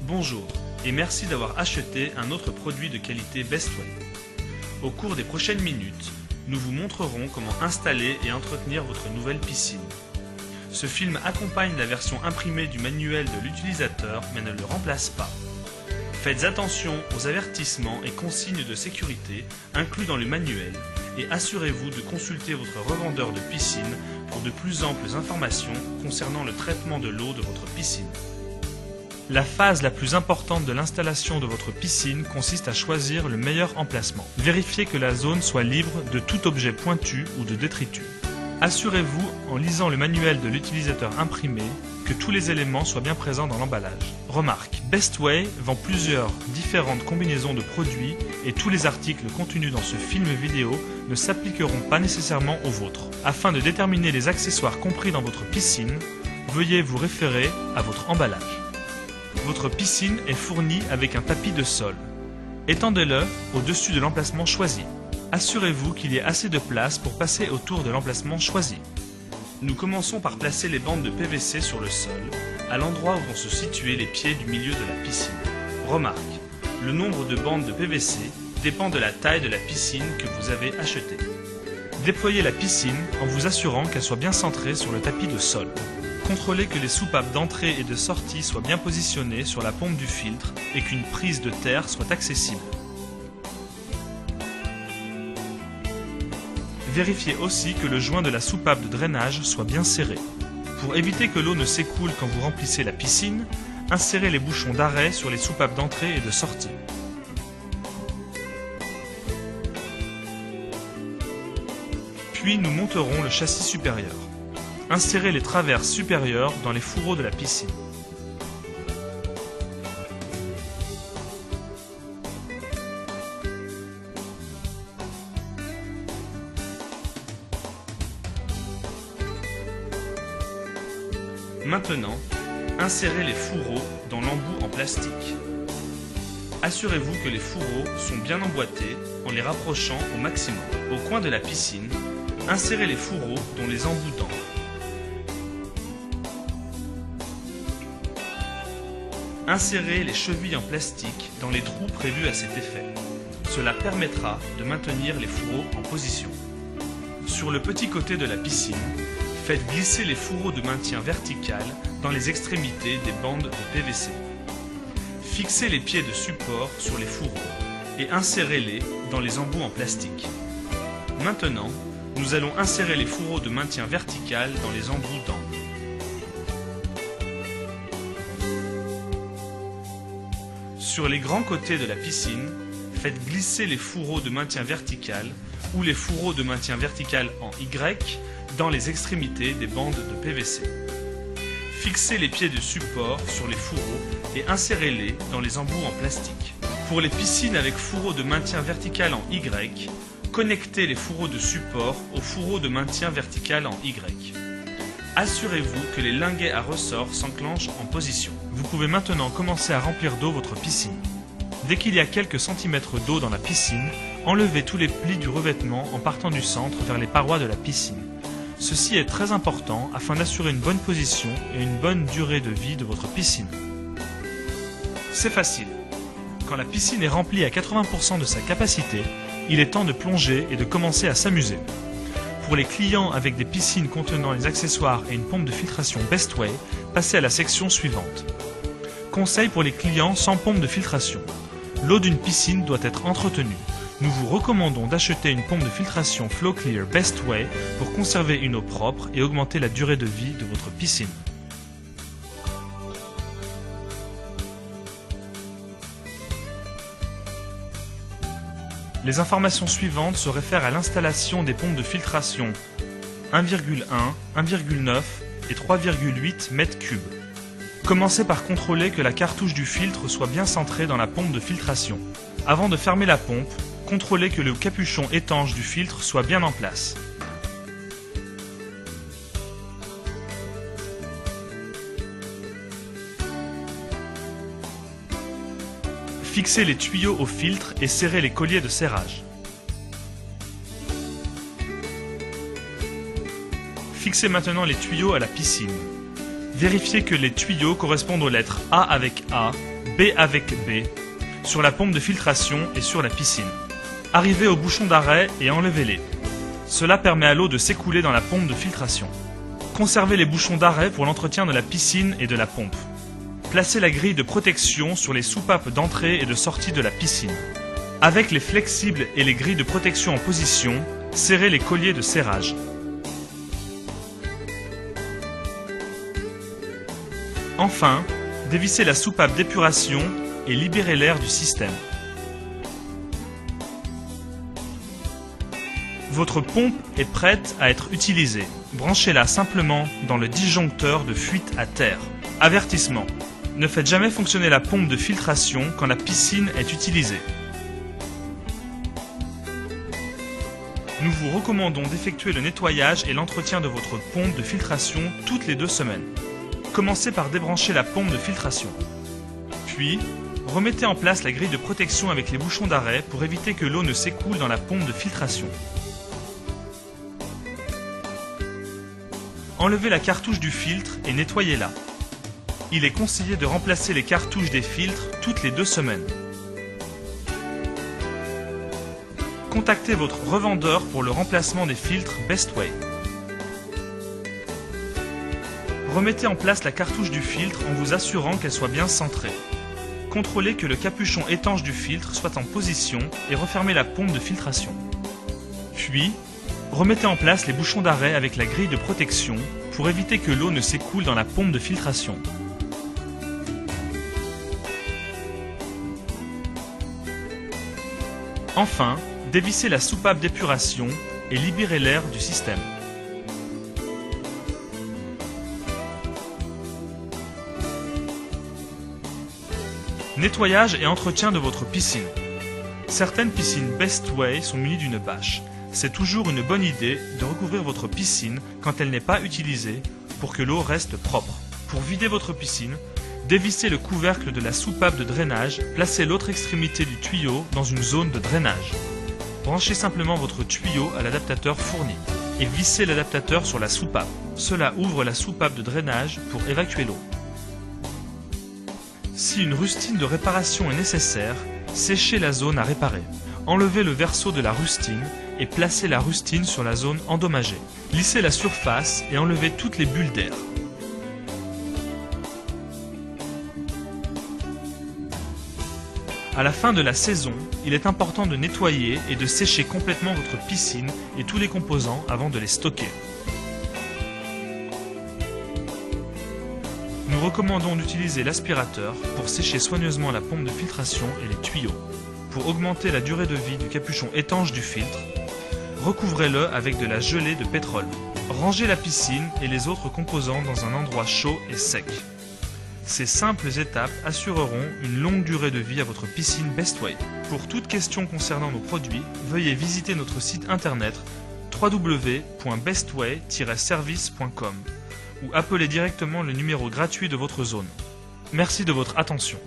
Bonjour et merci d'avoir acheté un autre produit de qualité Bestway. Au cours des prochaines minutes, nous vous montrerons comment installer et entretenir votre nouvelle piscine. Ce film accompagne la version imprimée du manuel de l'utilisateur mais ne le remplace pas. Faites attention aux avertissements et consignes de sécurité inclus dans le manuel et assurez-vous de consulter votre revendeur de piscine pour de plus amples informations concernant le traitement de l'eau de votre piscine. La phase la plus importante de l'installation de votre piscine consiste à choisir le meilleur emplacement. Vérifiez que la zone soit libre de tout objet pointu ou de détritus. Assurez-vous, en lisant le manuel de l'utilisateur imprimé, que tous les éléments soient bien présents dans l'emballage. Remarque, Bestway vend plusieurs différentes combinaisons de produits et tous les articles contenus dans ce film vidéo ne s'appliqueront pas nécessairement aux vôtres. Afin de déterminer les accessoires compris dans votre piscine, veuillez vous référer à votre emballage. Votre piscine est fournie avec un tapis de sol. Étendez-le au-dessus de l'emplacement choisi. Assurez-vous qu'il y ait assez de place pour passer autour de l'emplacement choisi. Nous commençons par placer les bandes de PVC sur le sol, à l'endroit où vont se situer les pieds du milieu de la piscine. Remarque, le nombre de bandes de PVC dépend de la taille de la piscine que vous avez achetée. Déployez la piscine en vous assurant qu'elle soit bien centrée sur le tapis de sol. Contrôlez que les soupapes d'entrée et de sortie soient bien positionnées sur la pompe du filtre et qu'une prise de terre soit accessible. Vérifiez aussi que le joint de la soupape de drainage soit bien serré. Pour éviter que l'eau ne s'écoule quand vous remplissez la piscine, insérez les bouchons d'arrêt sur les soupapes d'entrée et de sortie. Puis nous monterons le châssis supérieur. Insérez les traverses supérieures dans les fourreaux de la piscine. Maintenant, insérez les fourreaux dans l'embout en plastique. Assurez-vous que les fourreaux sont bien emboîtés en les rapprochant au maximum. Au coin de la piscine, insérez les fourreaux dont les embouts d'encre. Insérez les chevilles en plastique dans les trous prévus à cet effet. Cela permettra de maintenir les fourreaux en position. Sur le petit côté de la piscine, faites glisser les fourreaux de maintien vertical dans les extrémités des bandes de PVC. Fixez les pieds de support sur les fourreaux et insérez-les dans les embouts en plastique. Maintenant, nous allons insérer les fourreaux de maintien vertical dans les embouts d'angle. Sur les grands côtés de la piscine, faites glisser les fourreaux de maintien vertical ou les fourreaux de maintien vertical en Y dans les extrémités des bandes de PVC. Fixez les pieds de support sur les fourreaux et insérez-les dans les embouts en plastique. Pour les piscines avec fourreaux de maintien vertical en Y, connectez les fourreaux de support aux fourreaux de maintien vertical en Y. Assurez-vous que les linguets à ressort s'enclenchent en position. Vous pouvez maintenant commencer à remplir d'eau votre piscine. Dès qu'il y a quelques centimètres d'eau dans la piscine, enlevez tous les plis du revêtement en partant du centre vers les parois de la piscine. Ceci est très important afin d'assurer une bonne position et une bonne durée de vie de votre piscine. C'est facile. Quand la piscine est remplie à 80% de sa capacité, il est temps de plonger et de commencer à s'amuser. Pour les clients avec des piscines contenant les accessoires et une pompe de filtration Bestway, passez à la section suivante. Conseil pour les clients sans pompe de filtration. L'eau d'une piscine doit être entretenue. Nous vous recommandons d'acheter une pompe de filtration FlowClear Bestway pour conserver une eau propre et augmenter la durée de vie de votre piscine. Les informations suivantes se réfèrent à l'installation des pompes de filtration 1,1, 1,9 et 3,8 m3. Commencez par contrôler que la cartouche du filtre soit bien centrée dans la pompe de filtration. Avant de fermer la pompe, contrôlez que le capuchon étanche du filtre soit bien en place. Fixez les tuyaux au filtre et serrez les colliers de serrage. Fixez maintenant les tuyaux à la piscine. Vérifiez que les tuyaux correspondent aux lettres A avec A, B avec B sur la pompe de filtration et sur la piscine. Arrivez au bouchon d'arrêt et enlevez-les. Cela permet à l'eau de s'écouler dans la pompe de filtration. Conservez les bouchons d'arrêt pour l'entretien de la piscine et de la pompe. Placez la grille de protection sur les soupapes d'entrée et de sortie de la piscine. Avec les flexibles et les grilles de protection en position, serrez les colliers de serrage. Enfin, dévissez la soupape d'épuration et libérez l'air du système. Votre pompe est prête à être utilisée. Branchez-la simplement dans le disjoncteur de fuite à terre. Avertissement: ne faites jamais fonctionner la pompe de filtration quand la piscine est utilisée. Nous vous recommandons d'effectuer le nettoyage et l'entretien de votre pompe de filtration toutes les 2 semaines. Commencez par débrancher la pompe de filtration. Puis, remettez en place la grille de protection avec les bouchons d'arrêt pour éviter que l'eau ne s'écoule dans la pompe de filtration. Enlevez la cartouche du filtre et nettoyez-la. Il est conseillé de remplacer les cartouches des filtres toutes les 2 semaines. Contactez votre revendeur pour le remplacement des filtres Bestway. Remettez en place la cartouche du filtre en vous assurant qu'elle soit bien centrée. Contrôlez que le capuchon étanche du filtre soit en position et refermez la pompe de filtration. Puis, remettez en place les bouchons d'arrêt avec la grille de protection pour éviter que l'eau ne s'écoule dans la pompe de filtration. Enfin, dévissez la soupape d'épuration et libérez l'air du système. Nettoyage et entretien de votre piscine. Certaines piscines Bestway sont munies d'une bâche. C'est toujours une bonne idée de recouvrir votre piscine quand elle n'est pas utilisée pour que l'eau reste propre. Pour vider votre piscine, dévissez le couvercle de la soupape de drainage, placez l'autre extrémité du tuyau dans une zone de drainage. Branchez simplement votre tuyau à l'adaptateur fourni et vissez l'adaptateur sur la soupape. Cela ouvre la soupape de drainage pour évacuer l'eau. Si une rustine de réparation est nécessaire, séchez la zone à réparer. Enlevez le verso de la rustine et placez la rustine sur la zone endommagée. Lissez la surface et enlevez toutes les bulles d'air. À la fin de la saison, il est important de nettoyer et de sécher complètement votre piscine et tous les composants avant de les stocker. Nous recommandons d'utiliser l'aspirateur pour sécher soigneusement la pompe de filtration et les tuyaux. Pour augmenter la durée de vie du capuchon étanche du filtre, recouvrez-le avec de la gelée de pétrole. Rangez la piscine et les autres composants dans un endroit chaud et sec. Ces simples étapes assureront une longue durée de vie à votre piscine Bestway. Pour toute question concernant nos produits, veuillez visiter notre site internet www.bestway-service.com ou appelez directement le numéro gratuit de votre zone. Merci de votre attention.